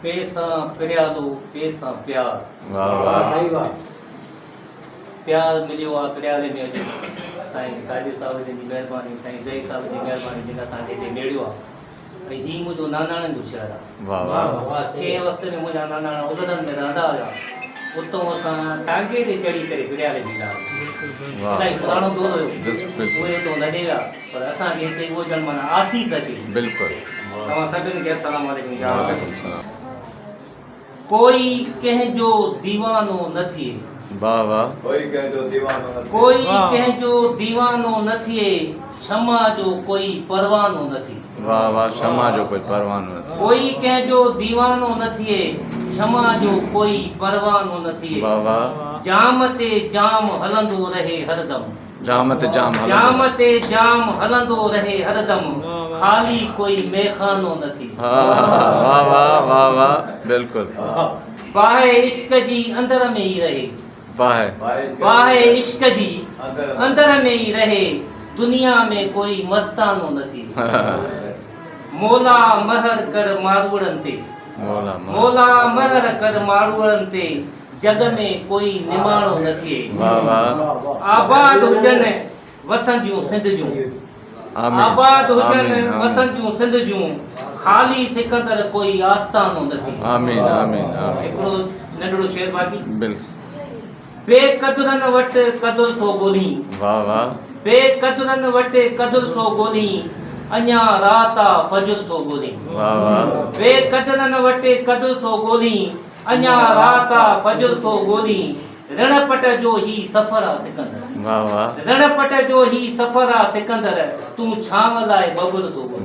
पैसा प्यारो पैसा प्यार वाह वाह प्यार मिलियो आहे प्यारे में अचे साईं साहिब साहिब जी महिरबानी साईं जय साहिब जी महिरबानी जिन असांखे हिते मेड़ियो आहे ऐं हीउ मुंहिंजो नानाणनि जो शहरु आहे। वाह वाह कंहिं वक़्त में मुंहिंजा नानाणा उगदनि में रहंदा हुया, उतां असां टांगे ते चढ़ी करे प्यारे बीठा वाह इलाही पुराणो दौर हुयो, बिल्कुलु उहे उतां लॾे विया पर असांखे हिते उहो ॼण माना आसीस अचे। बिल्कुलु तव्हां सभिनी खे अस्सलाम वालेकुम या वालेकुम सलाम कोई कंहिंजो दीवानो न थिए, वाह वाह कोई कंहिंजो दीवानो न थिए, क्षमा जो कोई परवानो न थिए। वाह वाह क्षमा जो कोई परवानो न थिए। कोई कंहिंजो दीवानो न थिए, क्षमा जो कोई परवानो न थिए। वाह वाह जाम ते जाम हलंदो रहे हरदम, जाम ते जाम जाम ते जाम हलंदो रहे हरदम, खाली कोई मेखानो न थिए। वाह वाह वाह वाह बिल्कुलु बाहे इश्क जी अंदर में ही रहे, वाह बाहे इश्क जी अंदर में ही रहे, दुनिया में कोई मस्तानो न थिए। मोला महर कर मारूड़न ते, मोला मोला महर कर मारूड़न ते, जग में कोई निमाणो न थिए। वाह वाह आबाद हुजन वसंदियूं सिंध जूं, आमीन आबाद हुजन आमीन वसंदियूं सिंध जूं, खाली सिकंदर कोई आस्थानो न थिए। आमीन आमीन आमीन हिकिड़ो नंढड़ो शेर बाक़ी। बिल्कुलु बेक़दरन वटि क़दुर थो ॻोल्ही, वाह वाह बेक़दरन वटि क़दुर थो ॻोल्ही, अञा राता फजुर थो ॻोल्ही। वाह वाह बेक़दरन वटि क़दुर थो ॻोल्ही, अञा राता फजुर थो ॻोल्ही, रणपट जो ही सफ़र आहे सिकंदर, वाह वाह रणपट जो ही सफ़र आहे सिकंदर, तूं छांव लाइ बबुर थो ॻोल्ही।